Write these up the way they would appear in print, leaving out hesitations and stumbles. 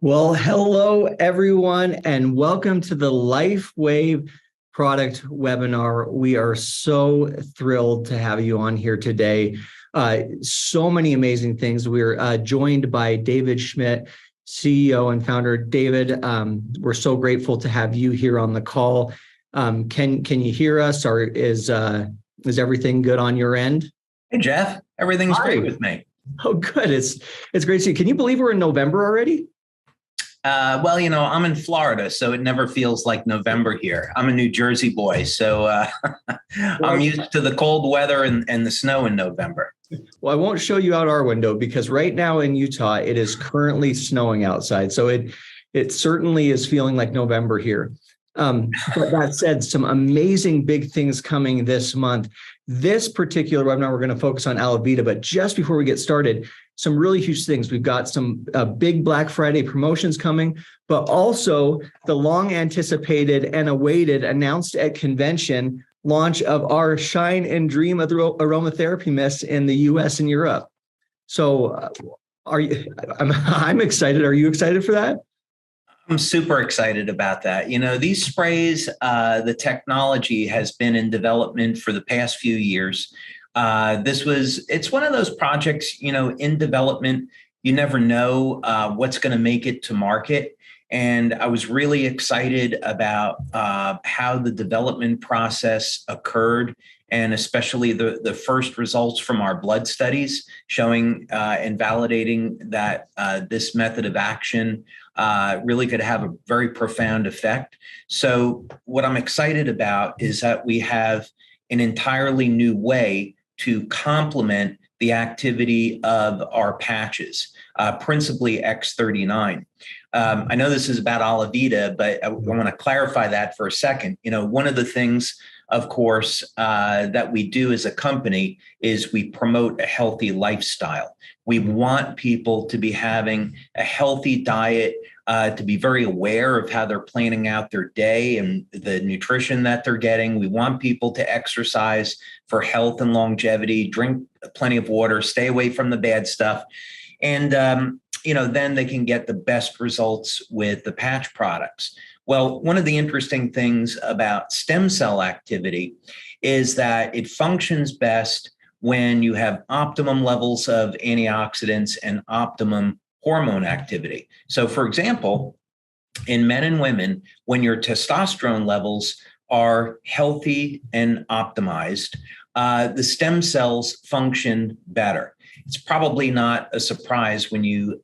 Well, hello, everyone, and welcome to the LifeWave product webinar. We are so thrilled to have you on here today. So many amazing things. We're joined by David Schmidt, CEO and founder. David, we're so grateful to have you here on the call. Can you hear us, or is everything good on your end? Hey, Jeff, everything's great with me. Oh, good. It's great to see you. Can you believe we're in November already? Well, I'm in Florida, so it never feels like November here. I'm a New Jersey boy, so I'm used to the cold weather and the snow in November. Well, I won't show you out our window because right now in Utah, it is currently snowing outside. So it certainly is feeling like November here. But that said, some amazing big things coming this month. This particular webinar, we're going to focus on ALAVIDA, but just before we get started, some really huge things. We've got some big Black Friday promotions coming, but also the long anticipated and awaited announced at convention launch of our Shine and Dream aromatherapy mist in the US and Europe. So I'm excited. Are you excited for that? I'm super excited about that. These sprays, the technology has been in development for the past few years. It's one of those projects, in development, you never know what's going to make it to market. And I was really excited about how the development process occurred, and especially the first results from our blood studies showing and validating that this method of action really could have a very profound effect. So what I'm excited about is that we have an entirely new way to complement the activity of our patches, principally X39. I know this is about ALAVIDA, but I want to clarify that for a second. One of the things, of course, that we do as a company is we promote a healthy lifestyle. We want people to be having a healthy diet, to be very aware of how they're planning out their day and the nutrition that they're getting. We want people to exercise for health and longevity, drink plenty of water, stay away from the bad stuff. And, then they can get the best results with the patch products. Well, one of the interesting things about stem cell activity is that it functions best when you have optimum levels of antioxidants and optimum hormone activity. So, for example, in men and women, when your testosterone levels are healthy and optimized, the stem cells function better. It's probably not a surprise when you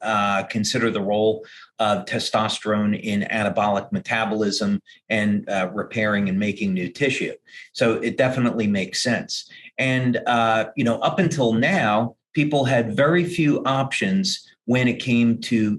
consider the role of testosterone in anabolic metabolism and repairing and making new tissue. So it definitely makes sense. And, up until now, people had very few options when it came to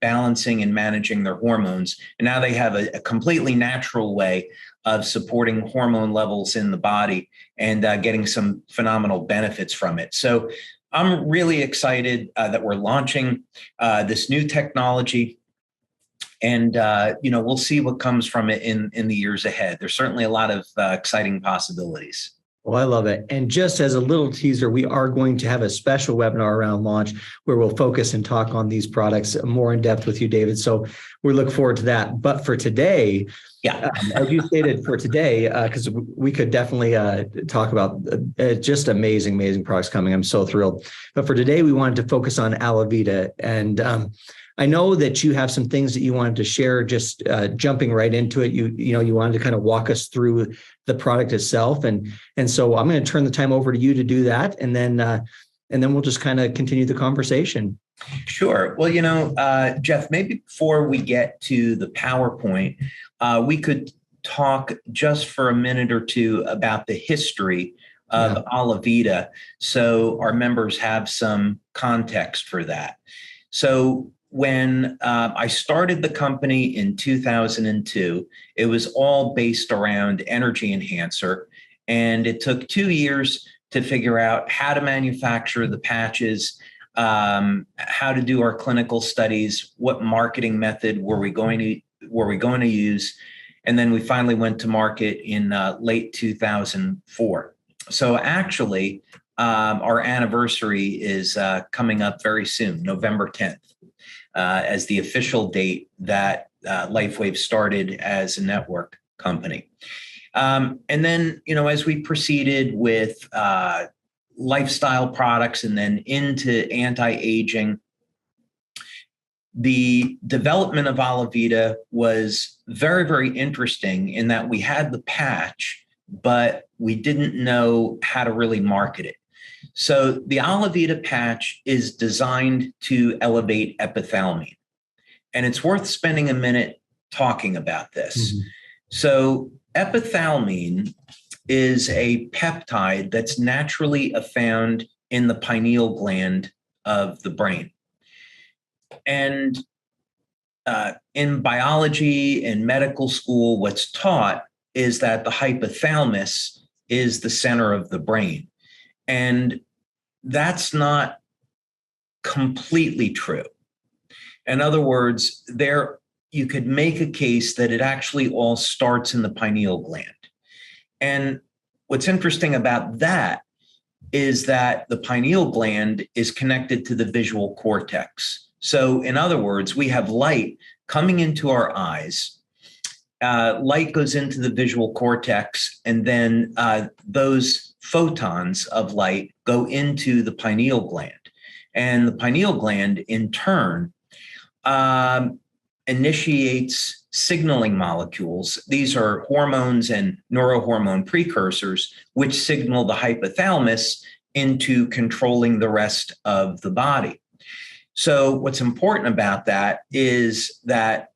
balancing and managing their hormones. And now they have a completely natural way of supporting hormone levels in the body and getting some phenomenal benefits from it. So I'm really excited that we're launching this new technology, and we'll see what comes from it in the years ahead. There's certainly a lot of exciting possibilities. Well, I love it. And just as a little teaser, we are going to have a special webinar around launch where we'll focus and talk on these products more in depth with you, David. So we look forward to that. But for today, as you stated, for today, because we could definitely talk about just amazing products coming. I'm so thrilled. But for today, we wanted to focus on ALAVIDA. And I know that you have some things that you wanted to share, just jumping right into it. You wanted to kind of walk us through the product itself. And so I'm going to turn the time over to you to do that. And then we'll just kind of continue the conversation. Sure. Well, Jeff, maybe before we get to the PowerPoint, we could talk just for a minute or two about the history of ALAVIDA, so our members have some context for that. So when I started the company in 2002, it was all based around energy enhancer. And it took 2 years to figure out how to manufacture the patches, how to do our clinical studies, what marketing method were we going to use. And then we finally went to market in late 2004. So actually, our anniversary is coming up very soon, November 10th. as the official date that LifeWave started as a network company. And then, as we proceeded with lifestyle products and then into anti-aging, the development of ALAVIDA was very, very interesting in that we had the patch, but we didn't know how to really market it. So the ALAVIDA patch is designed to elevate epithalamine. And it's worth spending a minute talking about this. Mm-hmm. So epithalamine is a peptide that's naturally found in the pineal gland of the brain. And in biology and medical school, what's taught is that the hypothalamus is the center of the brain. And that's not completely true. In other words, you could make a case that it actually all starts in the pineal gland. And what's interesting about that is that the pineal gland is connected to the visual cortex. So in other words, we have light coming into our eyes. Light goes into the visual cortex, and then those photons of light go into the pineal gland. And the pineal gland, in turn, initiates signaling molecules. These are hormones and neurohormone precursors, which signal the hypothalamus into controlling the rest of the body. So what's important about that is that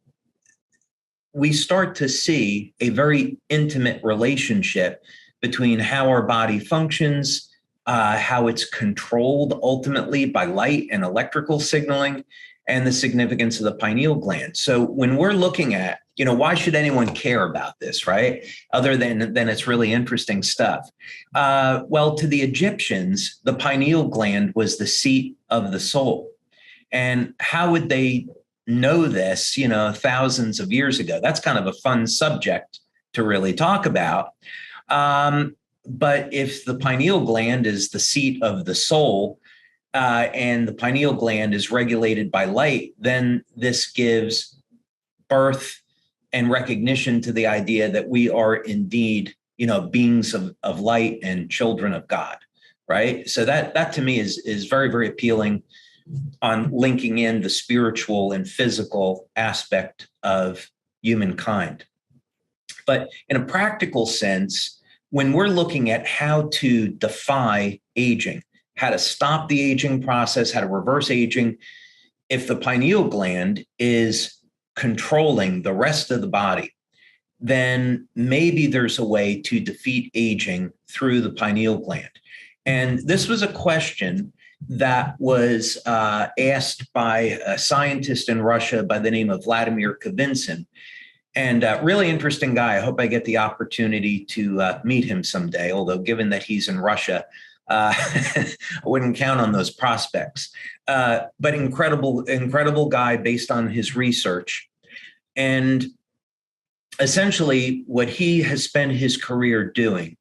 we start to see a very intimate relationship between how our body functions, how it's controlled ultimately by light and electrical signaling, and the significance of the pineal gland. So when we're looking at, why should anyone care about this, right? Other than it's really interesting stuff. Well, to the Egyptians, the pineal gland was the seat of the soul. And how would they know this, thousands of years ago? That's kind of a fun subject to really talk about. But if the pineal gland is the seat of the soul, and the pineal gland is regulated by light, then this gives birth and recognition to the idea that we are indeed, beings of light and children of God, right? So that to me is very, very appealing on linking in the spiritual and physical aspect of humankind. But in a practical sense, when we're looking at how to defy aging, how to stop the aging process, how to reverse aging, if the pineal gland is controlling the rest of the body, then maybe there's a way to defeat aging through the pineal gland. And this was a question that was asked by a scientist in Russia by the name of Vladimir Kavinsyn. And a really interesting guy. I hope I get the opportunity to meet him someday, although given that he's in Russia, I wouldn't count on those prospects, but incredible guy based on his research. And essentially what he has spent his career doing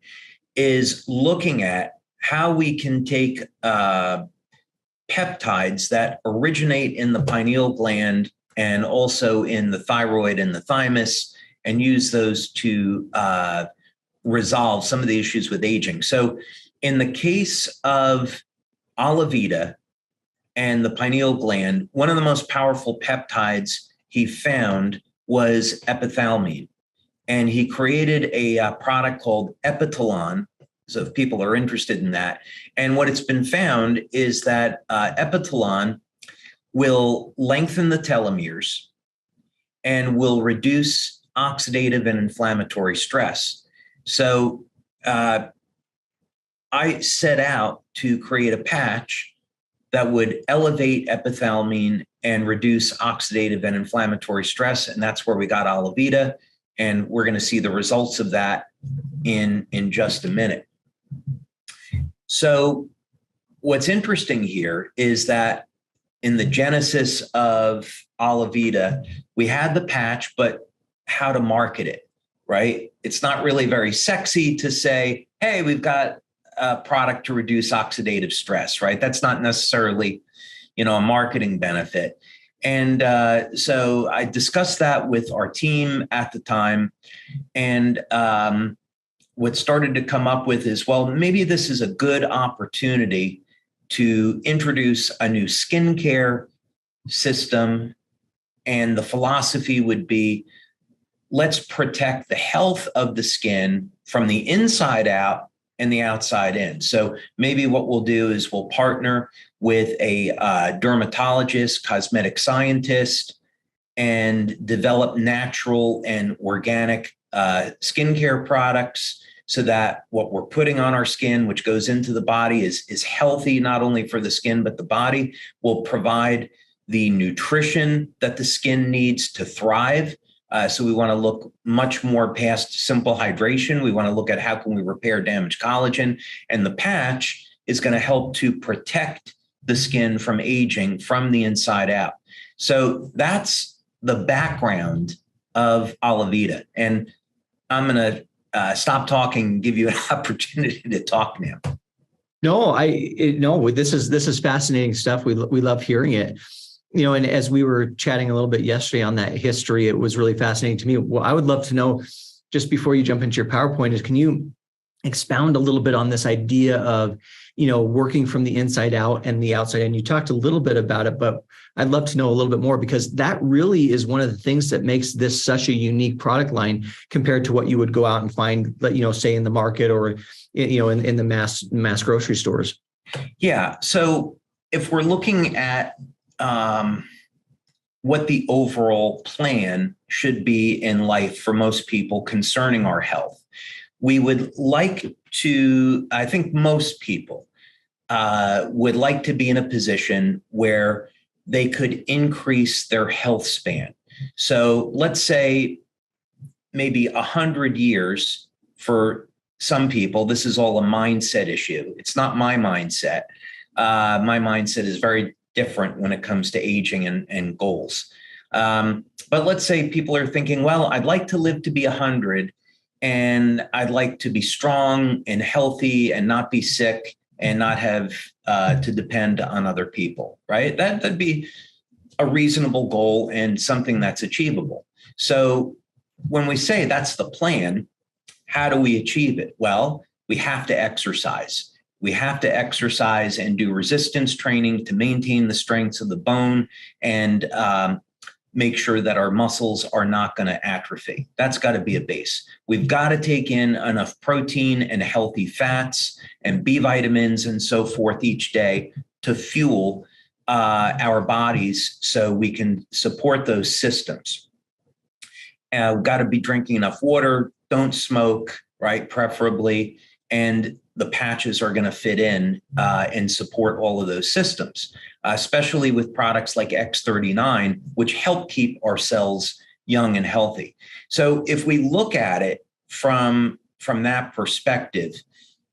is looking at how we can take peptides that originate in the pineal gland and also in the thyroid and the thymus and use those to resolve some of the issues with aging. So in the case of ALAVIDA and the pineal gland, one of the most powerful peptides he found was epithalamine. And he created a product called Epitalon. So if people are interested in that. And what it's been found is that Epitalon will lengthen the telomeres and will reduce oxidative and inflammatory stress. So I set out to create a patch that would elevate epithalamine and reduce oxidative and inflammatory stress. And that's where we got ALAVIDA. And we're going to see the results of that in just a minute. So what's interesting here is that in the genesis of ALAVIDA, we had the patch, but how to market it, right? It's not really very sexy to say, hey, we've got a product to reduce oxidative stress, right? That's not necessarily, a marketing benefit. And so I discussed that with our team at the time. And what started to come up with is, well, maybe this is a good opportunity to introduce a new skincare system. And the philosophy would be, let's protect the health of the skin from the inside out and the outside in. So maybe what we'll do is we'll partner with a dermatologist, cosmetic scientist, and develop natural and organic skincare products so that what we're putting on our skin, which goes into the body, is healthy, not only for the skin, but the body will provide the nutrition that the skin needs to thrive. So we want to look much more past simple hydration. We want to look at how can we repair damaged collagen, and the patch is going to help to protect the skin from aging from the inside out. So that's the background of ALAVIDA. And I'm going to stop talking and give you an opportunity to talk now. No, this is fascinating stuff. We love hearing it. And as we were chatting a little bit yesterday on that history, it was really fascinating to me. Well, I would love to know, just before you jump into your PowerPoint, is can you expound a little bit on this idea of, working from the inside out and the outside? And you talked a little bit about it, but I'd love to know a little bit more, because that really is one of the things that makes this such a unique product line compared to what you would go out and find, say in the market or, in the mass grocery stores. Yeah. So if we're looking at what the overall plan should be in life for most people concerning our health, we would like to, I think most people would like to be in a position where they could increase their health span. So let's say maybe 100 years for some people. This is all a mindset issue. It's not my mindset. My mindset is very different when it comes to aging and goals. But let's say people are thinking, well, I'd like to live to be 100, and I'd like to be strong and healthy and not be sick and not have to depend on other people, right? That'd be a reasonable goal and something that's achievable. So when we say that's the plan, how do we achieve it? Well, we have to exercise. We have to exercise and do resistance training to maintain the strength of the bone and make sure that our muscles are not going to atrophy. That's got to be a base. We've got to take in enough protein and healthy fats and B vitamins and so forth each day to fuel our bodies so we can support those systems. We've got to be drinking enough water. Don't smoke, right? Preferably. And the patches are going to fit in and support all of those systems, especially with products like X39, which help keep our cells young and healthy. So if we look at it from that perspective,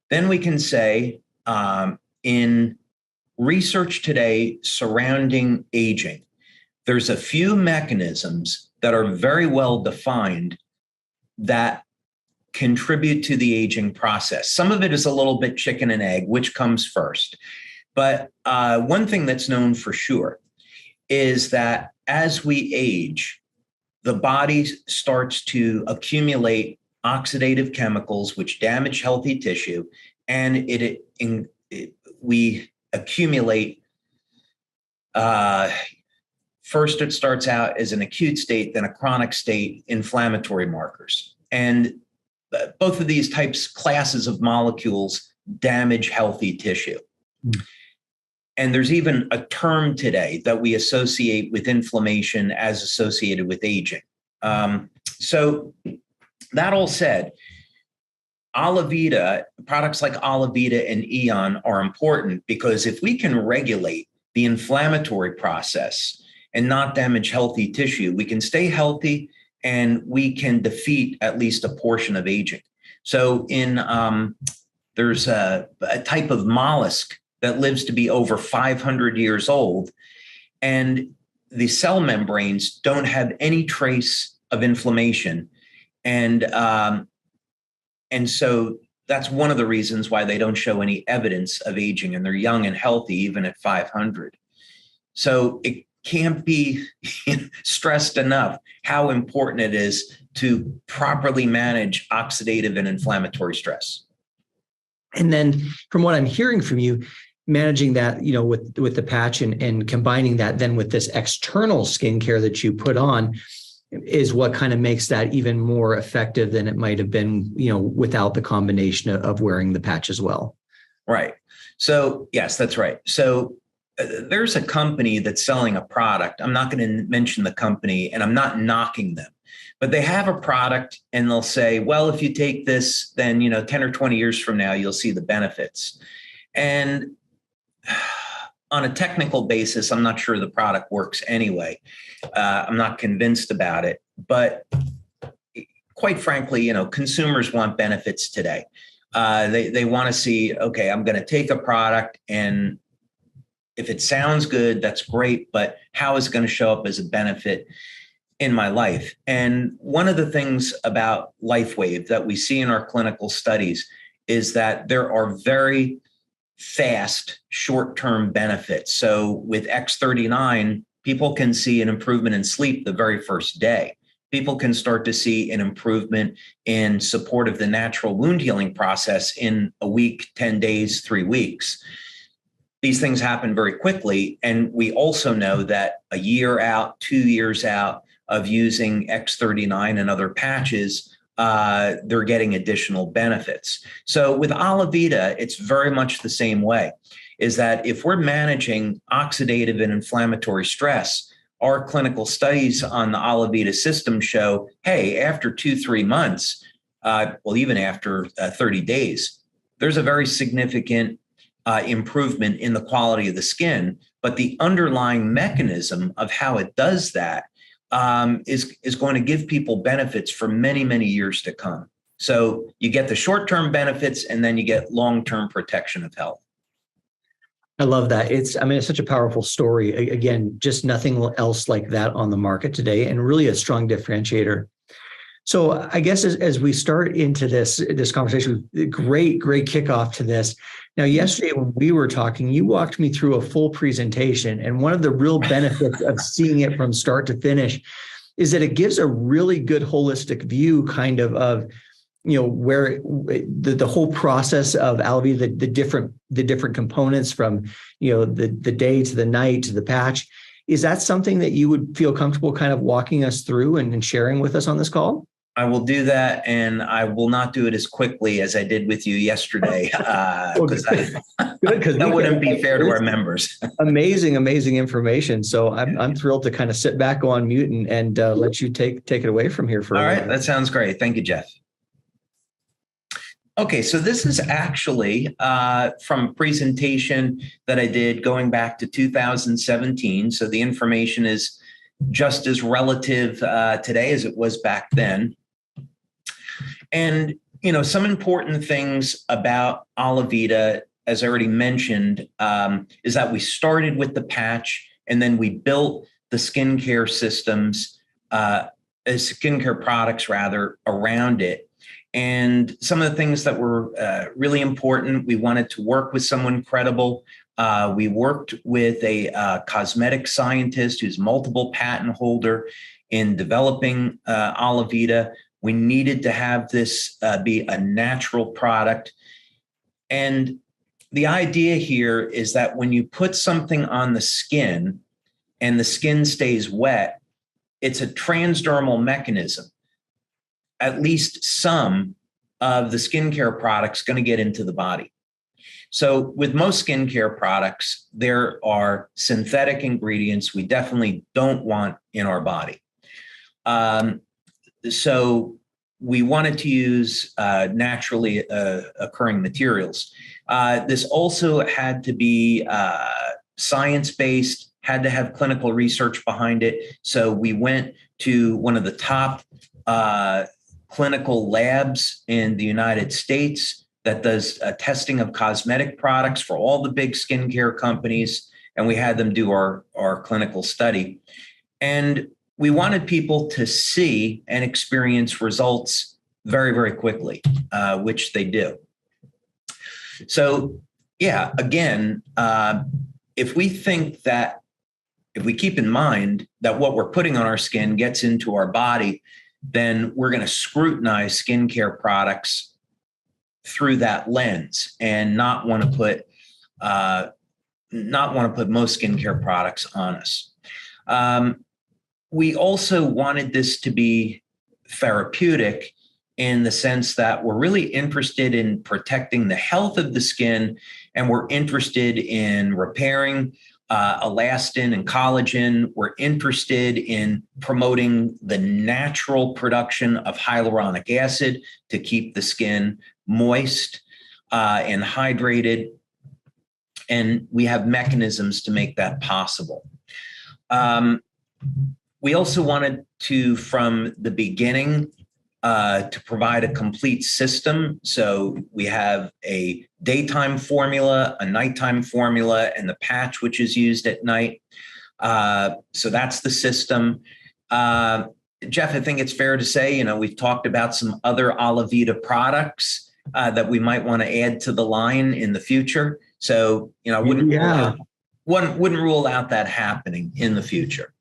then we can say in research today surrounding aging, there's a few mechanisms that are very well defined that contribute to the aging process. Some of it is a little bit chicken and egg, which comes first. But one thing that's known for sure is that as we age, the body starts to accumulate oxidative chemicals which damage healthy tissue, and we accumulate. First, it starts out as an acute state, then a chronic state, inflammatory markers. And both of these classes of molecules damage healthy tissue. And there's even a term today that we associate with inflammation as associated with aging. So that all said, ALAVIDA, products like ALAVIDA and Eon are important because if we can regulate the inflammatory process and not damage healthy tissue, we can stay healthy and we can defeat at least a portion of aging. So there's a type of mollusk that lives to be over 500 years old, and the cell membranes don't have any trace of inflammation. And so that's one of the reasons why they don't show any evidence of aging, and they're young and healthy even at 500. So can't be stressed enough how important it is to properly manage oxidative and inflammatory stress. And then from what I'm hearing from you, managing that, with the patch and combining that then with this external skincare that you put on is what kind of makes that even more effective than it might have been, without the combination of wearing the patch as well. Right. So yes, that's right. So there's a company that's selling a product. I'm not going to mention the company and I'm not knocking them, but they have a product and they'll say, well, if you take this, then, 10 or 20 years from now, you'll see the benefits. And on a technical basis, I'm not sure the product works anyway. I'm not convinced about it, but quite frankly, consumers want benefits today. They want to see, okay, I'm going to take a product and if it sounds good, that's great, but how is it going to show up as a benefit in my life? And one of the things about LifeWave that we see in our clinical studies is that there are very fast short-term benefits. So with X39, people can see an improvement in sleep the very first day. People can start to see an improvement in support of the natural wound healing process in a week, 10 days, 3 weeks. These things happen very quickly. And we also know that a year out, 2 years out of using X39 and other patches, they're getting additional benefits. So with ALAVIDA, it's very much the same way, is that if we're managing oxidative and inflammatory stress, our clinical studies on the ALAVIDA system show, hey, after 2-3 months, even after 30 days, there's a very significant improvement in the quality of the skin, but the underlying mechanism of how it does that is going to give people benefits for many, many years to come. So you get the short-term benefits and then you get long-term protection of health. I love that. It's such a powerful story. Again, just nothing else like that on the market today and really a strong differentiator. So I guess as we start into this conversation, great kickoff to this. Now, yesterday when we were talking, you walked me through a full presentation. And one of the real benefits of seeing it from start to finish is that it gives a really good holistic view kind of where the whole process of ALAVIDA, the different components from, the day to the night to the patch. Is that something that you would feel comfortable kind of walking us through and sharing with us on this call? I will do that, and I will not do it as quickly as I did with you yesterday, because that wouldn't be fair to our members. Amazing information. So I'm thrilled to kind of sit back on mute and let you take it away from here for a minute. All right, that sounds great. Thank you, Jeff. Okay, so this is actually from a presentation that I did going back to 2017. So the information is just as relative today as it was back then. And, some important things about ALAVIDA, as I already mentioned, is that we started with the patch and then we built the skincare systems, skincare products rather, around it. And some of the things that were really important, we wanted to work with someone credible. We worked with a cosmetic scientist who's multiple patent holder in developing ALAVIDA. We needed to have this be a natural product. And the idea here is that when you put something on the skin and the skin stays wet, it's a transdermal mechanism. At least some of the skincare products going to get into the body. So with most skincare products, there are synthetic ingredients we definitely don't want in our body. So we wanted to use naturally occurring materials. This also had to be science-based, had to have clinical research behind it. So we went to one of the top clinical labs in the United States that does testing of cosmetic products for all the big skincare companies. And we had them do our clinical study. And we wanted people to see and experience results very, very quickly, which they do. So, yeah, again, if we think that if we keep in mind that what we're putting on our skin gets into our body, then we're going to scrutinize skincare products through that lens and not want to put most skincare products on us. We also wanted this to be therapeutic in the sense that we're really interested in protecting the health of the skin, and we're interested in repairing elastin and collagen. We're interested in promoting the natural production of hyaluronic acid to keep the skin moist and hydrated. And we have mechanisms to make that possible. We also wanted to, from the beginning, to provide a complete system. So we have a daytime formula, a nighttime formula, and the patch, which is used at night. So that's the system. Jeff, I think it's fair to say, we've talked about some other ALAVIDA products that we might want to add to the line in the future. So, I wouldn't rule out that happening in the future.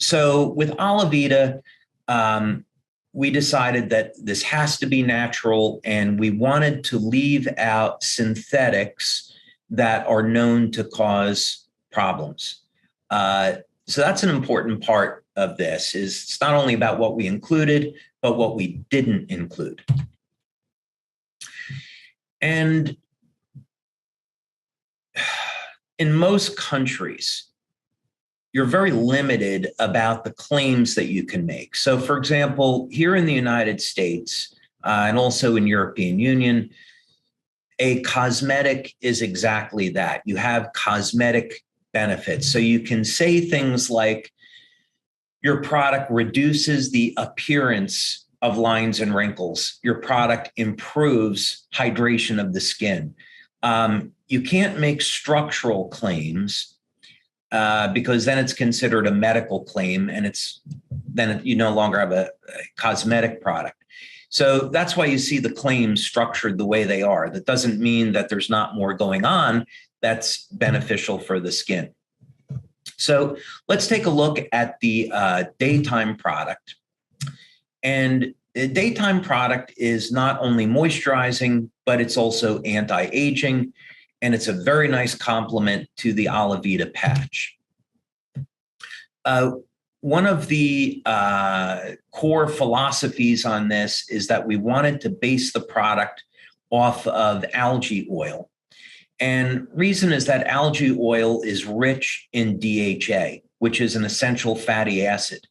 So with ALAVIDA, we decided that this has to be natural, and we wanted to leave out synthetics that are known to cause problems. So that's an important part of this, is it's not only about what we included, but what we didn't include. And in most countries, you're very limited about the claims that you can make. So for example, here in the United States and also in European Union, a cosmetic is exactly that. You have cosmetic benefits. So you can say things like your product reduces the appearance of lines and wrinkles. Your product improves hydration of the skin. You can't make structural claims because then it's considered a medical claim, and you no longer have a cosmetic product. So that's why you see the claims structured the way they are. That doesn't mean that there's not more going on that's beneficial for the skin. So let's take a look at the daytime product. And the daytime product is not only moisturizing, but it's also anti-aging. And it's a very nice complement to the ALAVIDA patch. One of the core philosophies on this is that we wanted to base the product off of algae oil. And reason is that algae oil is rich in DHA, which is an essential fatty acid.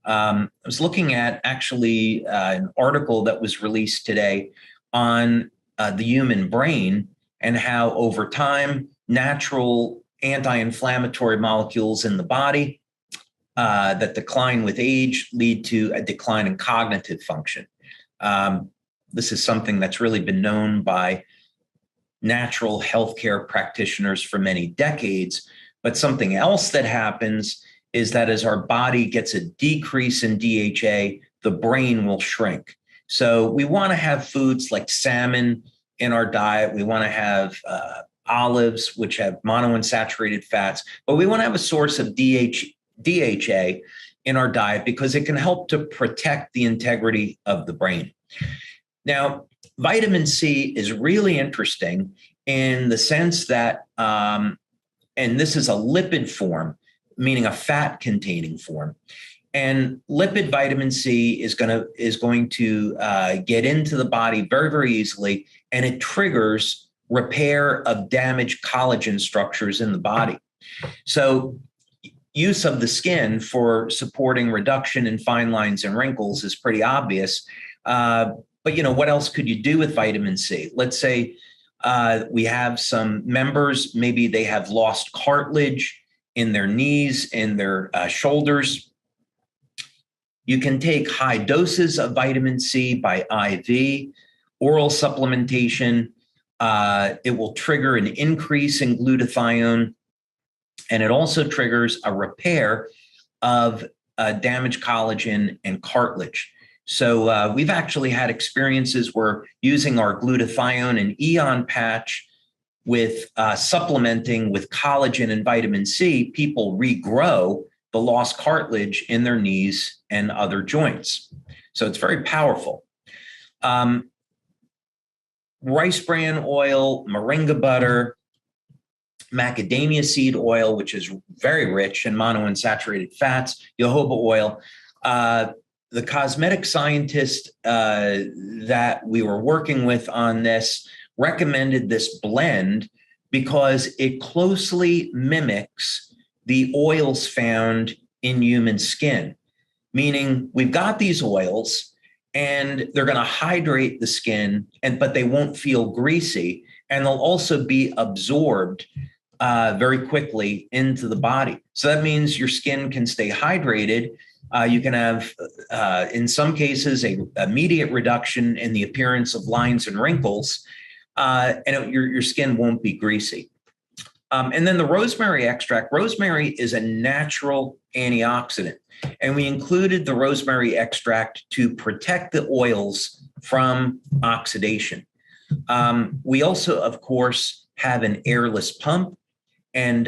I was looking at actually an article that was released today on the human brain, and how over time, natural anti-inflammatory molecules in the body that decline with age lead to a decline in cognitive function. This is something that's really been known by natural healthcare practitioners for many decades. But something else that happens is that as our body gets a decrease in DHA, the brain will shrink. So we want to have foods like salmon in our diet. We want to have olives, which have monounsaturated fats, but we want to have a source of DHA in our diet because it can help to protect the integrity of the brain. Now, vitamin C is really interesting in the sense that, and this is a lipid form, meaning a fat-containing form. And lipid vitamin C is going to get into the body very, very easily, and it triggers repair of damaged collagen structures in the body. So use of the skin for supporting reduction in fine lines and wrinkles is pretty obvious. But what else could you do with vitamin C? Let's say we have some members, maybe they have lost cartilage in their knees, in their shoulders. You can take high doses of vitamin C by IV, oral supplementation. It will trigger an increase in glutathione, and it also triggers a repair of damaged collagen and cartilage. So we've actually had experiences where using our glutathione and Eon patch with supplementing with collagen and vitamin C, people regrow the lost cartilage in their knees and other joints. So it's very powerful. Rice bran oil, moringa butter, macadamia seed oil, which is very rich in monounsaturated fats, jojoba oil. The cosmetic scientist that we were working with on this recommended this blend because it closely mimics the oils found in human skin, meaning we've got these oils and they're going to hydrate the skin, but they won't feel greasy, and they'll also be absorbed very quickly into the body. So that means your skin can stay hydrated. You can have, in some cases, an immediate reduction in the appearance of lines and wrinkles, and your skin won't be greasy. And then the rosemary extract. Rosemary is a natural antioxidant, and we included the rosemary extract to protect the oils from oxidation. We also, of course, have an airless pump, and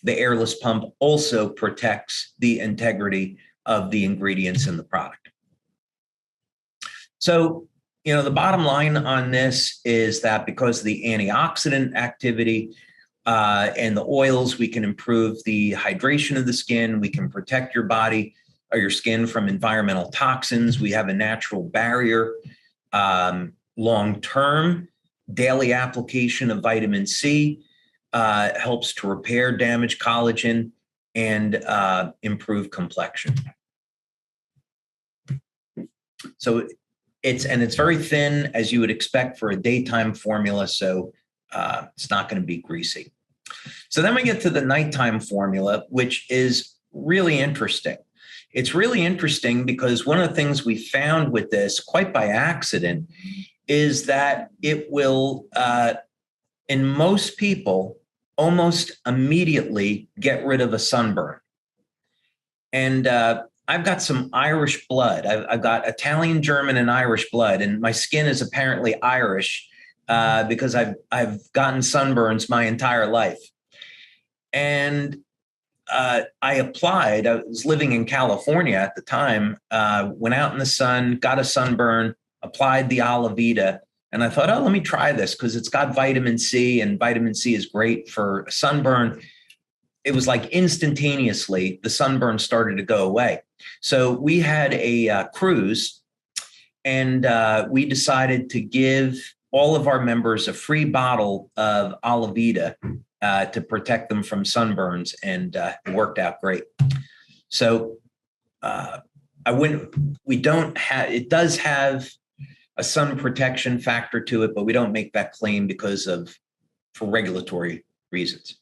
the airless pump also protects the integrity of the ingredients in the product. So, the bottom line on this is that because of the antioxidant activity and the oils, we can improve the hydration of the skin. We can protect your body or your skin from environmental toxins. We have a natural barrier. Long-term, daily application of vitamin C helps to repair damaged collagen and improve complexion. So it's very thin, as you would expect for a daytime formula, so it's not going to be greasy. So then we get to the nighttime formula, which is really interesting. It's really interesting because one of the things we found with this, quite by accident, is that it will, in most people, almost immediately get rid of a sunburn. And I've got some Irish blood. I've got Italian, German, and Irish blood, and my skin is apparently Irish because I've gotten sunburns my entire life. And I applied. I was living in California at the time, went out in the sun, got a sunburn, applied the ALAVIDA, and I thought, oh, let me try this because it's got vitamin C, and vitamin C is great for sunburn. It was like instantaneously, the sunburn started to go away. So we had a cruise, and we decided to give all of our members a free bottle of ALAVIDA to protect them from sunburns, and it worked out great. So it does have a sun protection factor to it, but we don't make that claim for regulatory reasons.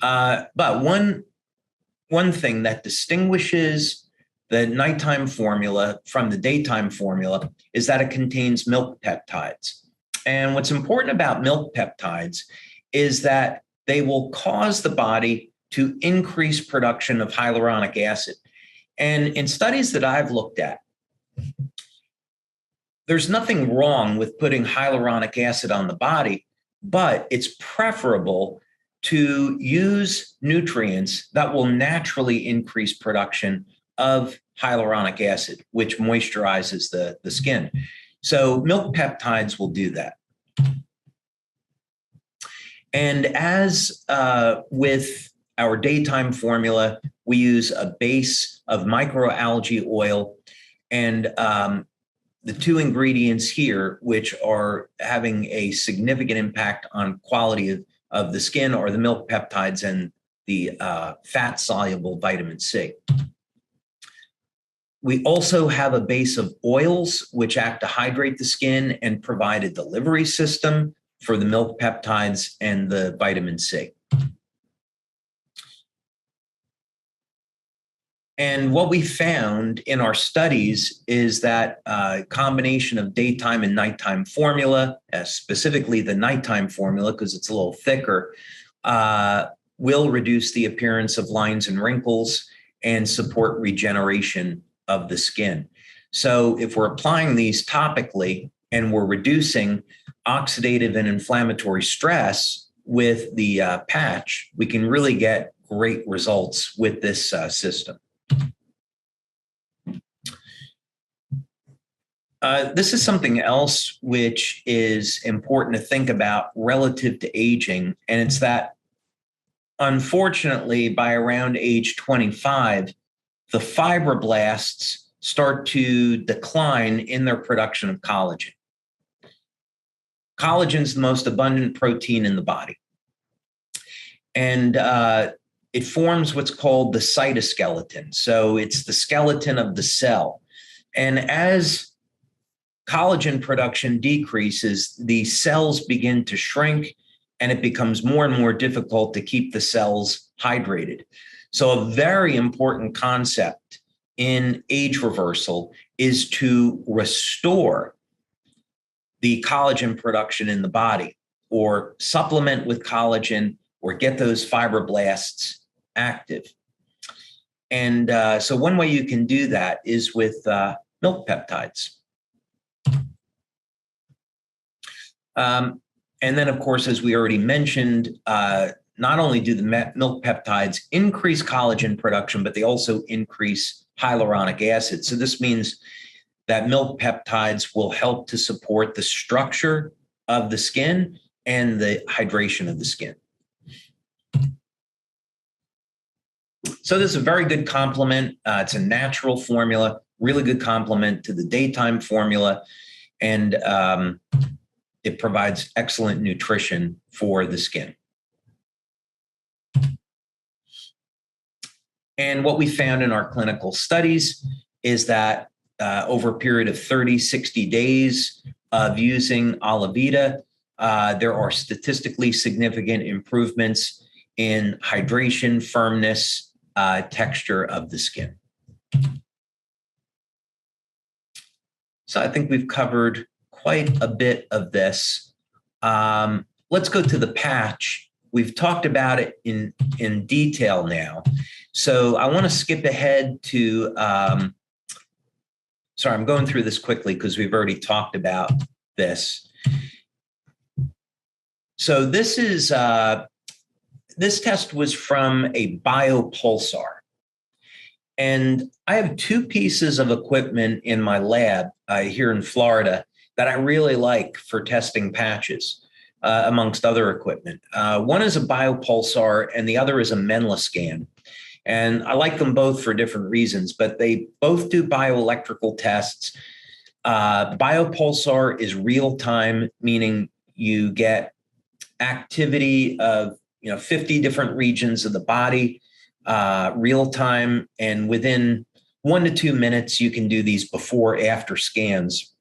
But one thing that distinguishes the nighttime formula from the daytime formula is that it contains milk peptides. And what's important about milk peptides is that they will cause the body to increase production of hyaluronic acid. And in studies that I've looked at, there's nothing wrong with putting hyaluronic acid on the body, but it's preferable to use nutrients that will naturally increase production of hyaluronic acid, which moisturizes the skin. So milk peptides will do that. And as with our daytime formula, we use a base of microalgae oil, and the two ingredients here, which are having a significant impact on quality of the skin, are the milk peptides and the fat-soluble vitamin C. We also have a base of oils, which act to hydrate the skin and provide a delivery system for the milk peptides and the vitamin C. And what we found in our studies is that a combination of daytime and nighttime formula, specifically the nighttime formula, because it's a little thicker, will reduce the appearance of lines and wrinkles and support regeneration of the skin. So if we're applying these topically and we're reducing oxidative and inflammatory stress with the patch, we can really get great results with this system. This is something else which is important to think about relative to aging, and it's that, unfortunately, by around age 25, the fibroblasts start to decline in their production of collagen. Collagen is the most abundant protein in the body, and it forms what's called the cytoskeleton. So it's the skeleton of the cell. And as collagen production decreases, the cells begin to shrink, and it becomes more and more difficult to keep the cells hydrated. So a very important concept in age reversal is to restore the collagen production in the body, or supplement with collagen, or get those fibroblasts active. And so one way you can do that is with milk peptides. And then, of course, as we already mentioned, not only do the milk peptides increase collagen production, but they also increase hyaluronic acid. So this means that milk peptides will help to support the structure of the skin and the hydration of the skin. So this is a very good complement. It's a natural formula, really good complement to the daytime formula, and it provides excellent nutrition for the skin. And what we found in our clinical studies is that over a period of 30, 60 days of using ALAVIDA, there are statistically significant improvements in hydration, firmness, texture of the skin. So I think we've covered quite a bit of this. Let's go to the patch. We've talked about it in detail now. So I want to skip ahead to, sorry, I'm going through this quickly because we've already talked about this. So this is, this test was from a biopulsar. And I have two pieces of equipment in my lab here in Florida that I really like for testing patches, amongst other equipment. One is a biopulsar and the other is a Menla scan. And I like them both for different reasons, but they both do bioelectrical tests. Biopulsar is real time, meaning you get activity of 50 different regions of the body, real time, and within 1 to 2 minutes, you can do these before after scans.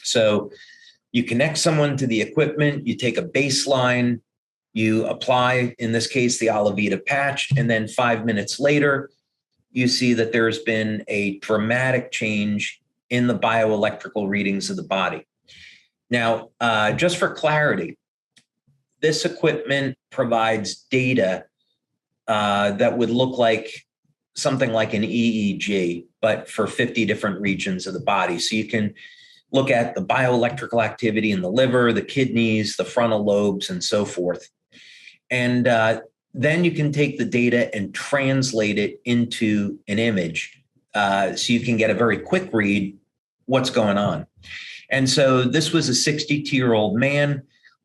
So you connect someone to the equipment, you take a baseline, you apply, in this case, the ALAVIDA patch, and then 5 minutes later, you see that there's been a dramatic change in the bioelectrical readings of the body. Now, just for clarity, this equipment provides data that would look like something like an EEG, but for 50 different regions of the body. So you can look at the bioelectrical activity in the liver, the kidneys, the frontal lobes, and so forth. And then you can take the data and translate it into an image. So you can get a very quick read what's going on. And so this was a 62-year-old man.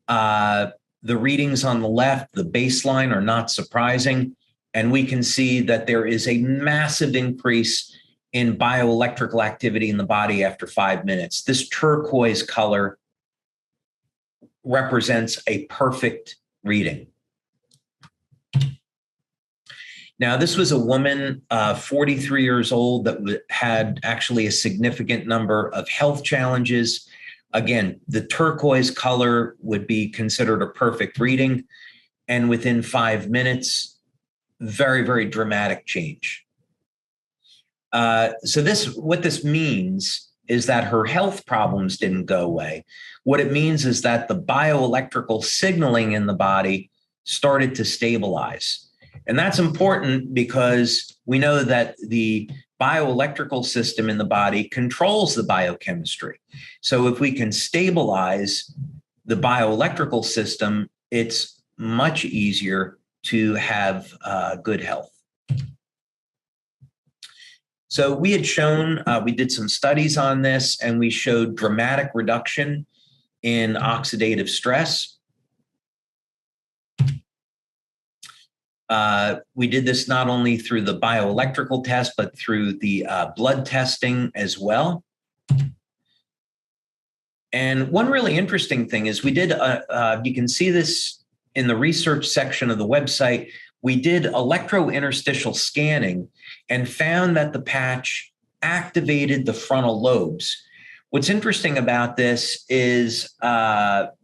The readings on the left, the baseline, are not surprising. And we can see that there is a massive increase in bioelectrical activity in the body after 5 minutes. This turquoise color represents a perfect reading. Now, this was a woman, 43 years old, that had actually a significant number of health challenges. Again, the turquoise color would be considered a perfect reading. And within 5 minutes, very, very dramatic change. So what this means is that her health problems didn't go away. What it means is that the bioelectrical signaling in the body started to stabilize. And that's important because we know that the bioelectrical system in the body controls the biochemistry. So if we can stabilize the bioelectrical system, it's much easier to have good health. So we had shown, we did some studies on this, and we showed dramatic reduction in oxidative stress. We did this not only through the bioelectrical test, but through the blood testing as well. And one really interesting thing is we did, you can see this in the research section of the website, we did electrointerstitial scanning and found that the patch activated the frontal lobes. What's interesting about this is that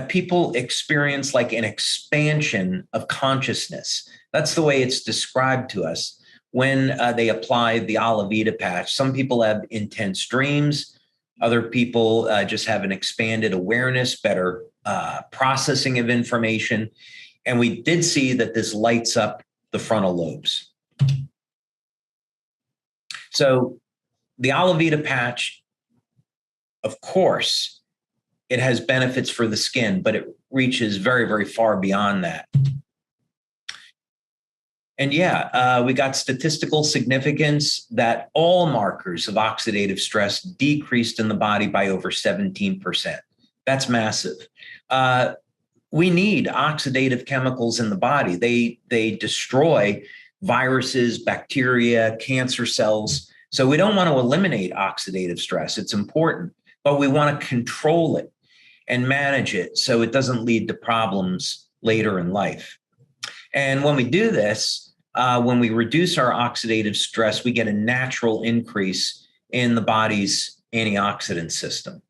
people experience like an expansion of consciousness. That's the way it's described to us when they apply the ALAVIDA patch. Some people have intense dreams. Other people just have an expanded awareness, better processing of information. And we did see that this lights up the frontal lobes. So the ALAVIDA patch, of course, it has benefits for the skin, but it reaches very, very far beyond that. And yeah, we got statistical significance that all markers of oxidative stress decreased in the body by over 17%. That's massive. We need oxidative chemicals in the body. They destroy viruses, bacteria, cancer cells. So we don't want to eliminate oxidative stress. It's important, but we want to control it and manage it so it doesn't lead to problems later in life. And when we do this, when we reduce our oxidative stress, we get a natural increase in the body's antioxidant system.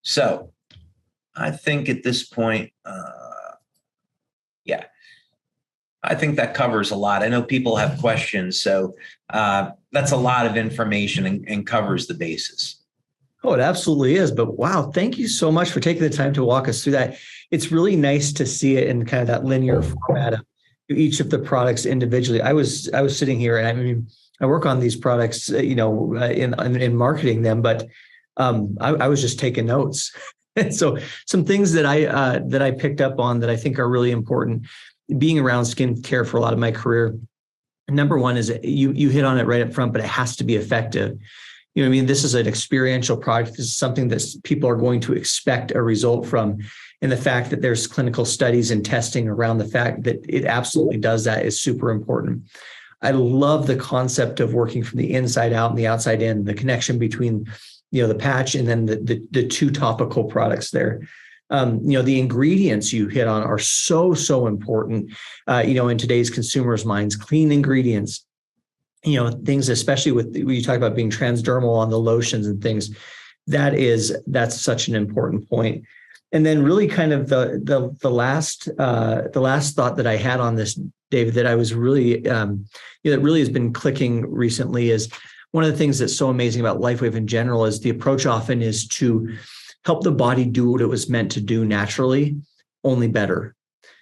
So I think at this point, yeah, I think that covers a lot. I know people have questions, so that's a lot of information and covers the basis. Oh, it absolutely is. But wow, thank you so much for taking the time to walk us through that. It's really nice to see it in kind of that linear format of each of the products individually. I was sitting here, and I mean, I work on these products, you know, in marketing them, but I was just taking notes. And so some things that I picked up on that I think are really important, being around skincare for a lot of my career. Number one is you hit on it right up front, but it has to be effective. You know what I mean? This is an experiential product. This is something that people are going to expect a result from. And the fact that there's clinical studies and testing around the fact that it absolutely does that is super important. I love the concept of working from the inside out and the outside in, the connection between, you know, the patch and then the two topical products there. You know, the ingredients you hit on are so important, you know, in today's consumers' minds, clean ingredients, you know, things, especially when you talk about being transdermal on the lotions and things, that's such an important point. And then really kind of the last thought that I had on this, David, that I was really, you know, that really has been clicking recently is one of the things that's so amazing about LifeWave in general is the approach often is to help the body do what it was meant to do naturally, only better.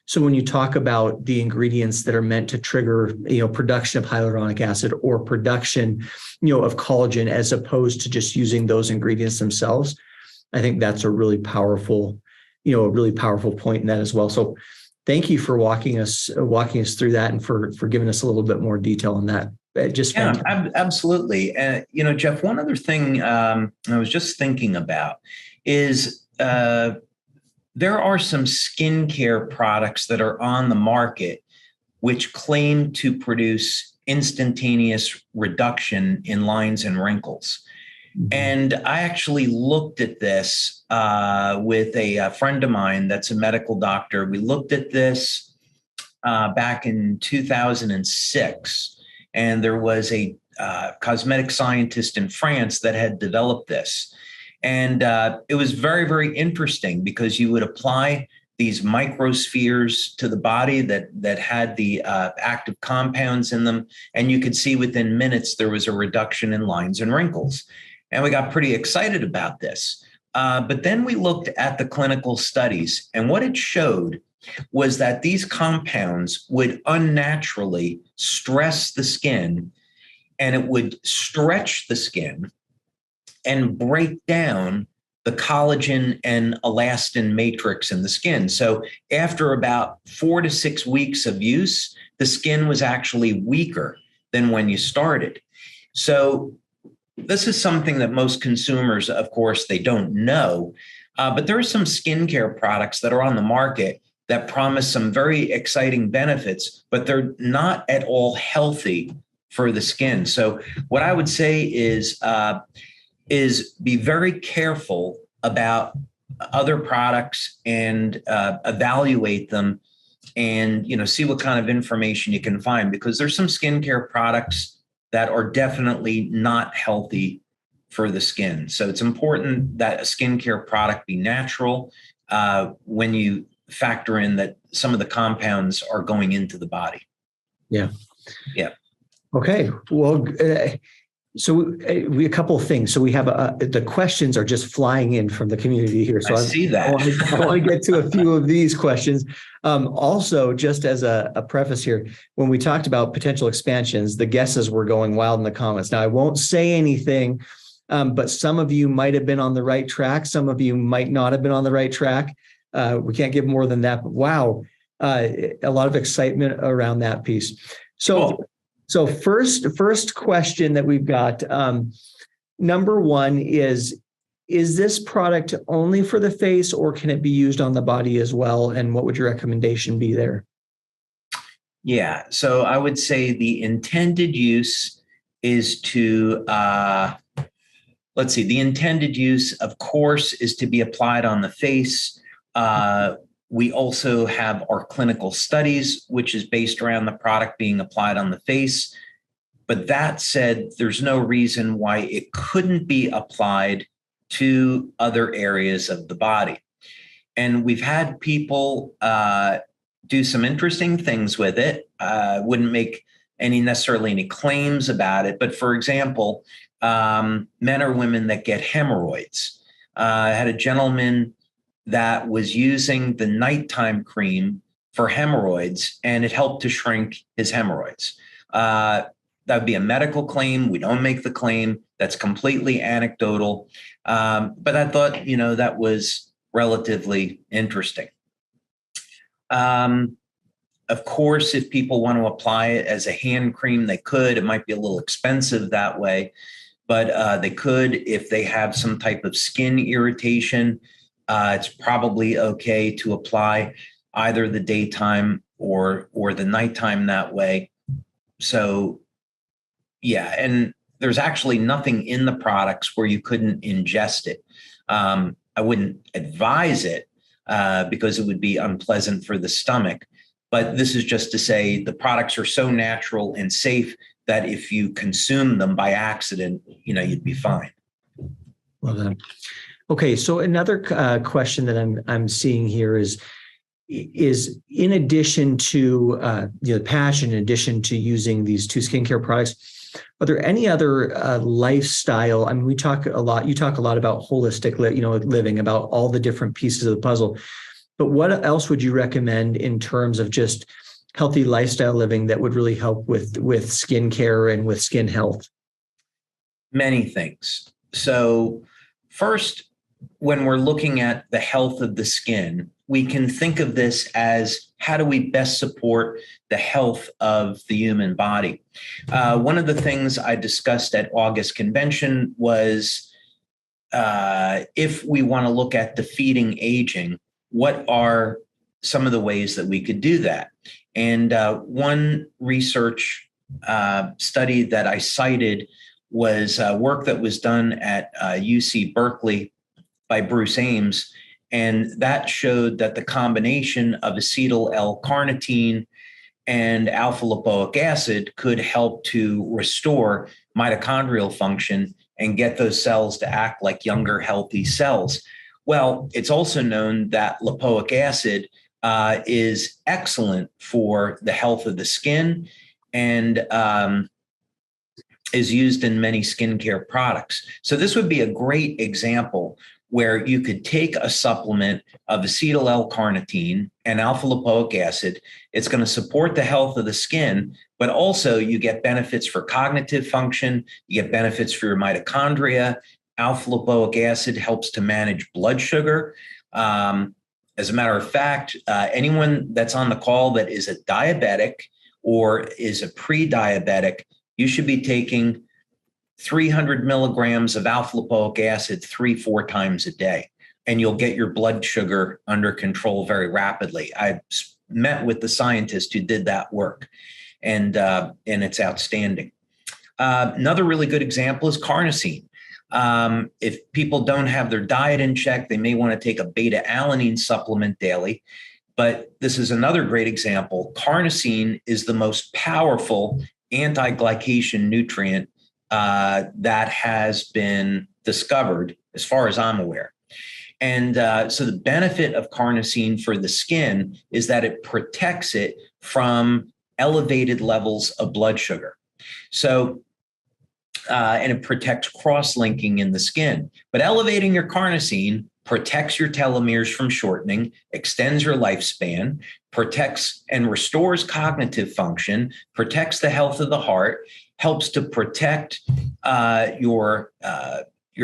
So when you talk about the ingredients that are meant to trigger, you know, production of hyaluronic acid or production, you know, of collagen, as opposed to just using those ingredients themselves, I think that's a really powerful, you know, a really powerful point in that as well. So thank you for walking us through that and for giving us a little bit more detail on that. Just yeah, absolutely. You know, Jeff, one other thing I was just thinking about is there are some skincare products that are on the market which claim to produce instantaneous reduction in lines and wrinkles. Mm-hmm. And I actually looked at this with a friend of mine that's a medical doctor. We looked at this back in 2006, and there was a cosmetic scientist in France that had developed this. And it was very, very interesting because you would apply these microspheres to the body that had the active compounds in them. And you could see within minutes there was a reduction in lines and wrinkles. And we got pretty excited about this. But then we looked at the clinical studies, and what it showed was that these compounds would unnaturally stress the skin, and it would stretch the skin and break down the collagen and elastin matrix in the skin. So after about 4 to 6 weeks of use, the skin was actually weaker than when you started. So this is something that most consumers, of course, they don't know, but there are some skincare products that are on the market that promise some very exciting benefits, but they're not at all healthy for the skin. So what I would say is be very careful about other products and evaluate them, and see what kind of information you can find, because there's some skincare products that are definitely not healthy for the skin. So it's important that a skincare product be natural when you factor in that some of the compounds are going into the body. Yeah. Yeah. Okay. Well, so we a couple of things. So we have the questions are just flying in from the community here. So I see that. I want to get to a few of these questions. Also, just as a preface here, when we talked about potential expansions, the guesses were going wild in the comments. Now, I won't say anything, but some of you might have been on the right track. Some of you might not have been on the right track. We can't give more than that. But wow, a lot of excitement around that piece. So. Cool. So first question that we've got, number one is this product only for the face, or can it be used on the body as well? And what would your recommendation be there? Yeah, so I would say the intended use is to, the intended use, of course, is to be applied on the face. We also have our clinical studies, which is based around the product being applied on the face. But that said, there's no reason why it couldn't be applied to other areas of the body. And we've had people do some interesting things with it. Wouldn't make necessarily any claims about it. But for example, men or women that get hemorrhoids. I had a gentleman that was using the nighttime cream for hemorrhoids, and it helped to shrink his hemorrhoids. That would be a medical claim. We don't make the claim. That's completely anecdotal. But I thought, that was relatively interesting. Of course, if people want to apply it as a hand cream, they could. It might be a little expensive that way, but they could. If they have some type of skin irritation, it's probably okay to apply either the daytime or the nighttime that way. So, yeah, and there's actually nothing in the products where you couldn't ingest it. I wouldn't advise it because it would be unpleasant for the stomach. But this is just to say the products are so natural and safe that if you consume them by accident, you'd be fine. Well done. Okay, so another question that I'm seeing here is in addition to passion, in addition to using these two skincare products, are there any other lifestyle? I mean, you talk a lot about holistic, living, about all the different pieces of the puzzle. But what else would you recommend in terms of just healthy lifestyle living that would really help with skincare and with skin health? Many things. So first, when we're looking at the health of the skin, we can think of this as how do we best support the health of the human body? One of the things I discussed at August convention was if we want to look at defeating aging, what are some of the ways that we could do that? And one research study that I cited was work that was done at UC Berkeley by Bruce Ames, and that showed that the combination of acetyl L-carnitine and alpha lipoic acid could help to restore mitochondrial function and get those cells to act like younger, healthy cells. Well, it's also known that lipoic acid is excellent for the health of the skin and is used in many skincare products. So this would be a great example where you could take a supplement of acetyl L-carnitine and alpha lipoic acid. It's going to support the health of the skin, but also you get benefits for cognitive function, you get benefits for your mitochondria, Alpha-lipoic acid helps to manage blood sugar. As a matter of fact, anyone that's on the call that is a diabetic or is a pre-diabetic, you should be taking 300 milligrams of alpha-lipoic acid 3-4 times a day, and you'll get your blood sugar under control very rapidly. I met with the scientist who did that work, and it's outstanding. Another really good example is carnosine. If people don't have their diet in check, they may want to take a beta-alanine supplement daily. But this is another great example. Carnosine is the most powerful anti-glycation nutrient that has been discovered, as far as I'm aware. And so the benefit of carnosine for the skin is that it protects it from elevated levels of blood sugar. So and it protects cross-linking in the skin. But elevating your carnosine protects your telomeres from shortening, extends your lifespan, protects and restores cognitive function, protects the health of the heart, helps to protect your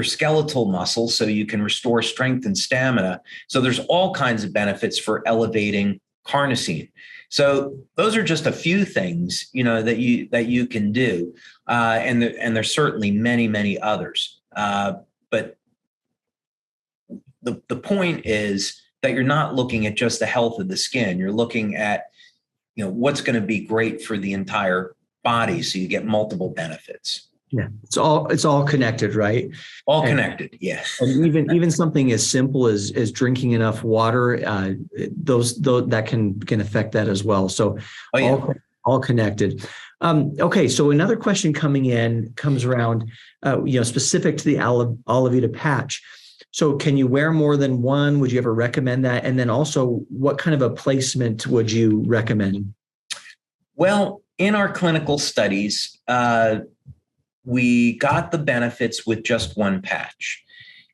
skeletal muscles so you can restore strength and stamina. So there's all kinds of benefits for elevating carnosine. So those are just a few things, that you can do, and there's certainly many, many others. But the point is that you're not looking at just the health of the skin. You're looking at, what's going to be great for the entire body, so you get multiple benefits. Yeah, it's all connected, right? All connected, yes. And even something as simple as drinking enough water, those that can affect that as well. So all connected. Okay, so another question comes around, specific to the ALAVIDA patch. So can you wear more than one? Would you ever recommend that? And then also, what kind of a placement would you recommend? Well, in our clinical studies, we got the benefits with just one patch.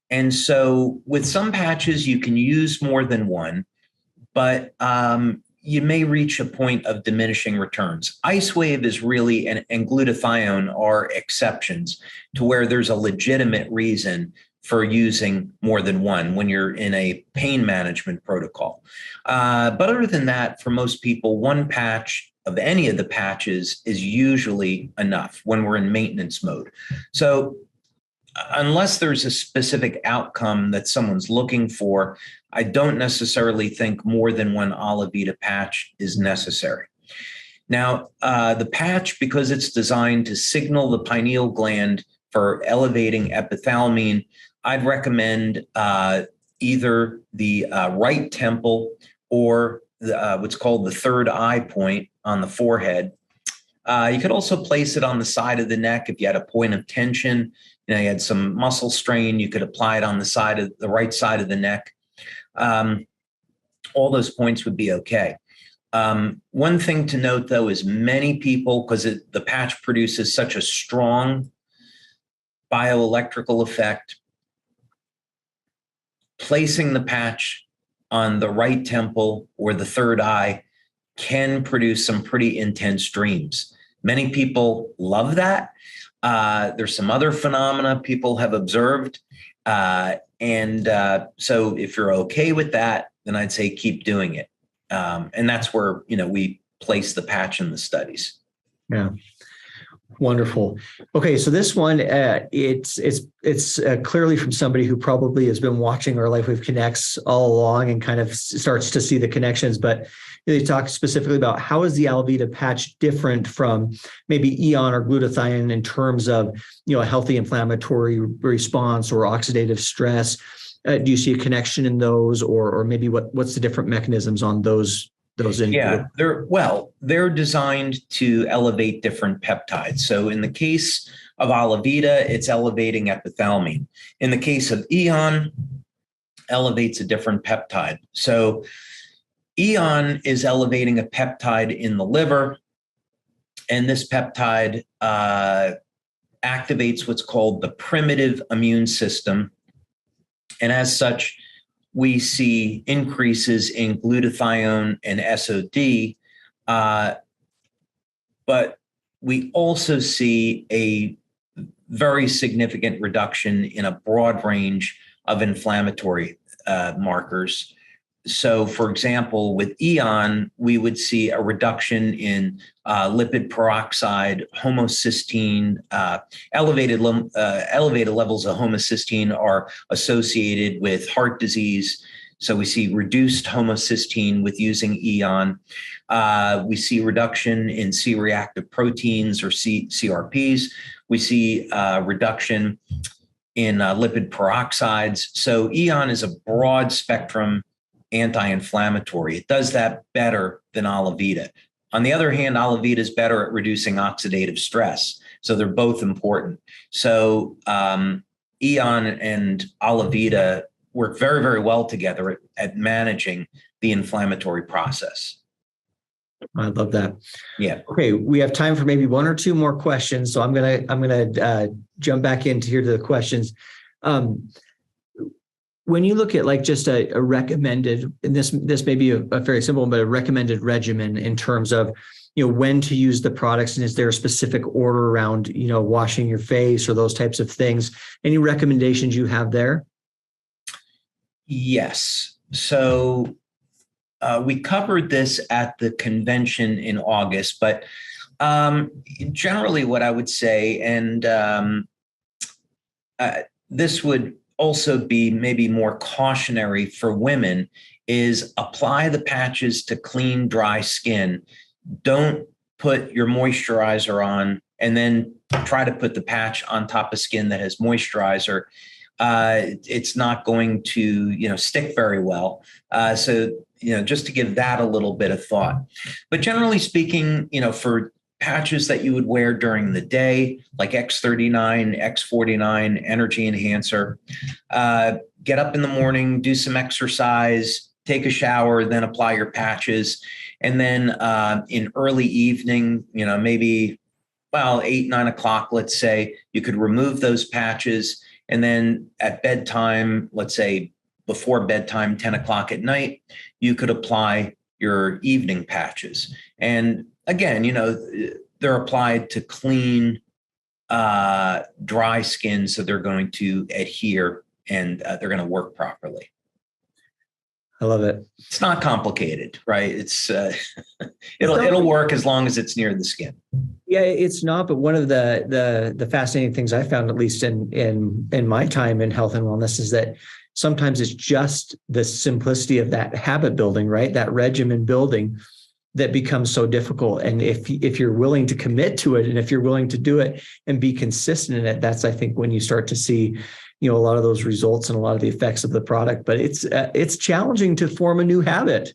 And so with some patches, you can use more than one, but you may reach a point of diminishing returns. Ice Wave is really, and glutathione are exceptions to where there's a legitimate reason for using more than one when you're in a pain management protocol. But other than that, for most people, one patch of any of the patches is usually enough when we're in maintenance mode. So unless there's a specific outcome that someone's looking for, I don't necessarily think more than one ALAVIDA patch is necessary. Now, the patch, because it's designed to signal the pineal gland for elevating epithalamine, I'd recommend either the right temple or what's called the third eye point on the forehead. You could also place it on the side of the neck if you had a point of tension. You had some muscle strain, you could apply it on the right side of the neck. All those points would be okay. One thing to note, though, is many people, because the patch produces such a strong bioelectrical effect, placing the patch on the right temple or the third eye can produce some pretty intense dreams. Many people love that. There's some other phenomena people have observed. So if you're okay with that, then I'd say keep doing it. And that's where, we place the patch in the studies. Yeah. Wonderful. Okay, so this one, it's clearly from somebody who probably has been watching our LifeWave Connects all along and kind of starts to see the connections. But they talk specifically about how is the ALAVIDA patch different from maybe Eon or glutathione in terms of a healthy inflammatory response or oxidative stress. Do you see a connection in those, or maybe what's the different mechanisms on those? Yeah, they're designed to elevate different peptides. So in the case of ALAVIDA, it's elevating epithalamine. In the case of Eon, elevates a different peptide. So Eon is elevating a peptide in the liver, and this peptide activates what's called the primitive immune system. And as such, we see increases in glutathione and SOD, but we also see a very significant reduction in a broad range of inflammatory markers. So, for example, with EON, we would see a reduction in lipid peroxide, homocysteine. Elevated levels of homocysteine are associated with heart disease. So we see reduced homocysteine with using EON. We see reduction in C-reactive proteins, or CRPs. We see reduction in lipid peroxides. So EON is a broad spectrum anti-inflammatory. It does that better than ALAVIDA. On the other hand, ALAVIDA is better at reducing oxidative stress. So they're both important. So EON and ALAVIDA work very, very well together at managing the inflammatory process. I love that. Yeah. Okay, we have time for maybe one or two more questions. So I'm gonna jump back into here to the questions. When you look at like just a recommended, and this may be a very simple one, but a recommended regimen in terms of, when to use the products, and is there a specific order around, washing your face or those types of things? Any recommendations you have there? Yes. So we covered this at the convention in August, but generally what I would say, and this would also be maybe more cautionary for women, is apply the patches to clean, dry skin. Don't put your moisturizer on and then try to put the patch on top of skin that has moisturizer. It's not going to, stick very well. So, just to give that a little bit of thought. But generally speaking, for patches that you would wear during the day, like X39, X49, Energy Enhancer, get up in the morning, do some exercise, take a shower, then apply your patches. And then in early evening, maybe, 8, 9 o'clock, let's say, you could remove those patches. And then at bedtime, let's say before bedtime, 10 o'clock at night, you could apply your evening patches. And again, they're applied to clean, dry skin, so they're going to adhere and they're going to work properly. I love it. It's not complicated, right? It's it'll work as long as it's near the skin. Yeah, it's not. But one of the fascinating things I found, at least in my time in health and wellness, is that sometimes it's just the simplicity of that habit building, right? That regimen building that becomes so difficult. And if you're willing to commit to it, and if you're willing to do it and be consistent in it, that's, I think, when you start to see, a lot of those results and a lot of the effects of the product. But it's challenging to form a new habit.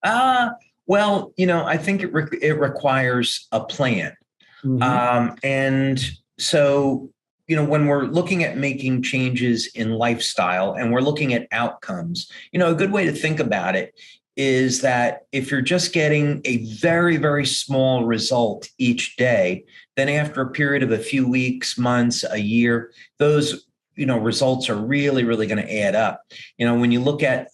Well, I think it requires a plan. Mm-hmm. And so, when we're looking at making changes in lifestyle and we're looking at outcomes, a good way to think about it is that if you're just getting a very, very small result each day, then after a period of a few weeks, months, a year, those results are really, really going to add up. When you look at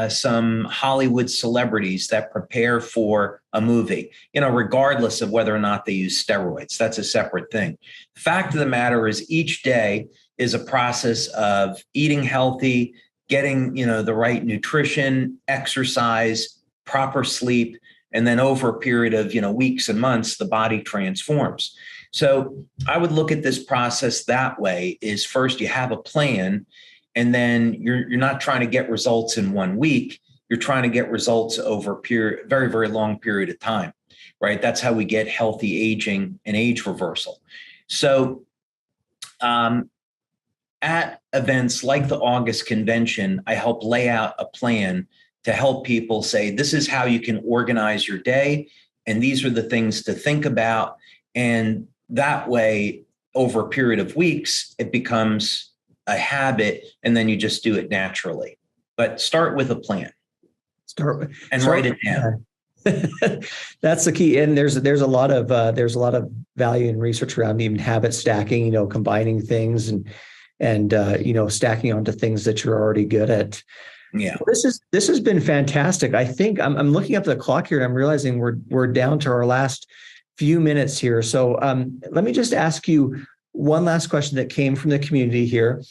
some Hollywood celebrities that prepare for a movie, regardless of whether or not they use steroids, that's a separate thing. The fact of the matter is each day is a process of eating healthy, getting, the right nutrition, exercise, proper sleep, and then over a period of, weeks and months, the body transforms. So I would look at this process that way: is first you have a plan, and then you're not trying to get results in 1 week. You're trying to get results over a period, very, very long period of time, right? That's how we get healthy aging and age reversal. So at events like the August convention, I help lay out a plan to help people say, this is how you can organize your day, and these are the things to think about. And that way, over a period of weeks, it becomes a habit, and then you just do it naturally. But start with a plan. Write it down. That's the key. And there's a lot of value in research around even habit stacking, combining things and stacking onto things that you're already good at. Yeah. Well, this has been fantastic. I think I'm looking up the clock here and I'm realizing we're down to our last few minutes here. So let me just ask you, one last question that came from the community here.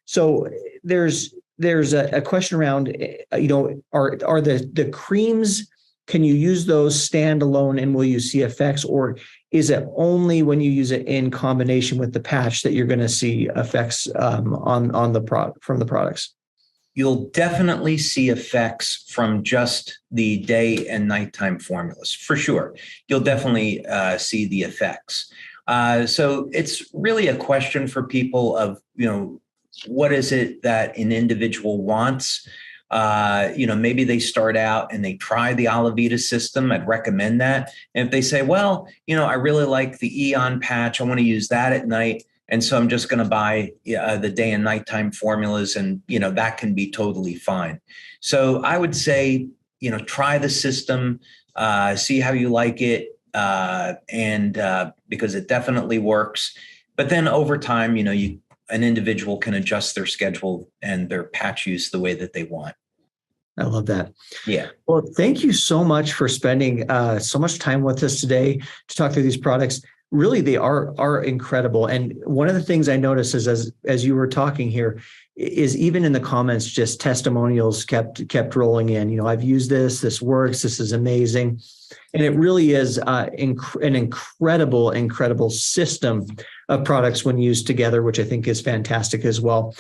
So there's a question around, are the creams, can you use those standalone and will you see effects, or is it only when you use it in combination with the patch that you're going to see effects on the product from the products? You'll definitely see effects from just the day and nighttime formulas, for sure. You'll definitely see the effects. So it's really a question for people of, what is it that an individual wants? Maybe they start out and they try the ALAVIDA system. I'd recommend that. And if they say, well, I really like the Eon patch, I want to use that at night, and so I'm just going to buy the day and nighttime formulas, and, that can be totally fine. So I would say, try the system, see how you like it, and because it definitely works. But then over time, an individual can adjust their schedule and their patch use the way that they want. I love that. Yeah. Well, thank you so much for spending so much time with us today to talk through these products. Really, they are incredible. And one of the things I noticed is as you were talking here is even in the comments, just testimonials kept rolling in. I've used this works, this is amazing. And it really is an incredible system of products when used together, which I think is fantastic as well.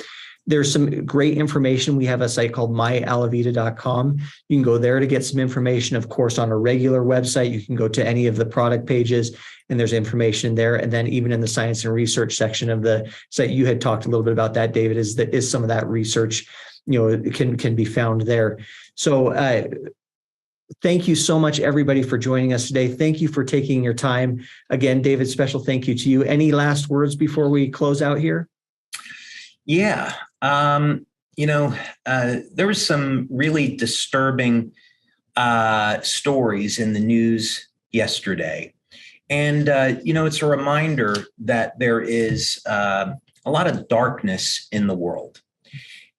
There's some great information. We have a site called myalavida.com. You can go there to get some information. Of course, on a regular website, you can go to any of the product pages and there's information there. And then even in the science and research section of the site, you had talked a little bit about that, David, is some of that research, can be found there. So thank you so much, everybody, for joining us today. Thank you for taking your time. Again, David, special thank you to you. Any last words before we close out here? Yeah. There was some really disturbing stories in the news yesterday. And, it's a reminder that there is a lot of darkness in the world.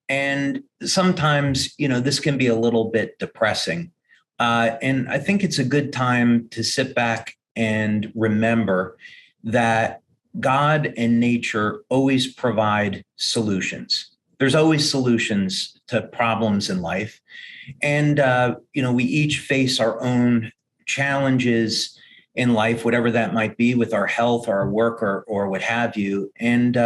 And sometimes, this can be a little bit depressing. And I think it's a good time to sit back and remember that God and nature always provide solutions. There's always solutions to problems in life. And, we each face our own challenges in life, whatever that might be, with our health, our work, or what have you. And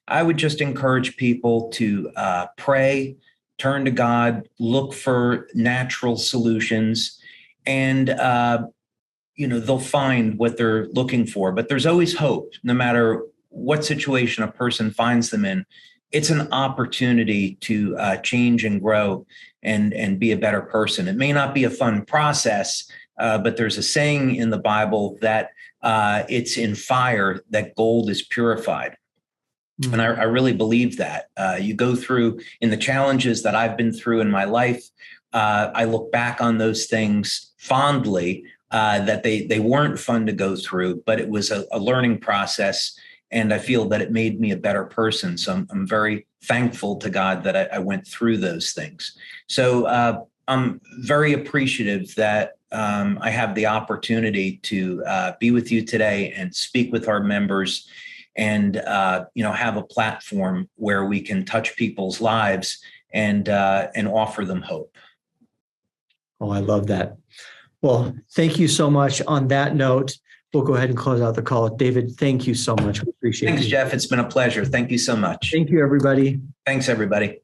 I would just encourage people to pray, turn to God, look for natural solutions, and they'll find what they're looking for. But there's always hope, no matter what situation a person finds them in. It's an opportunity to change and grow and be a better person. It may not be a fun process, but there's a saying in the Bible that it's in fire that gold is purified. Mm-hmm. And I really believe that. You go through, in the challenges that I've been through in my life, I look back on those things fondly, that they weren't fun to go through, but it was a learning process. And I feel that it made me a better person. So I'm very thankful to God that I went through those things. So I'm very appreciative that I have the opportunity to be with you today and speak with our members and, have a platform where we can touch people's lives and offer them hope. Oh, I love that. Well, thank you so much. On that note, we'll go ahead and close out the call. David, thank you so much. We appreciate it. Thanks, Jeff. It's been a pleasure. Thank you so much. Thank you, everybody. Thanks, everybody.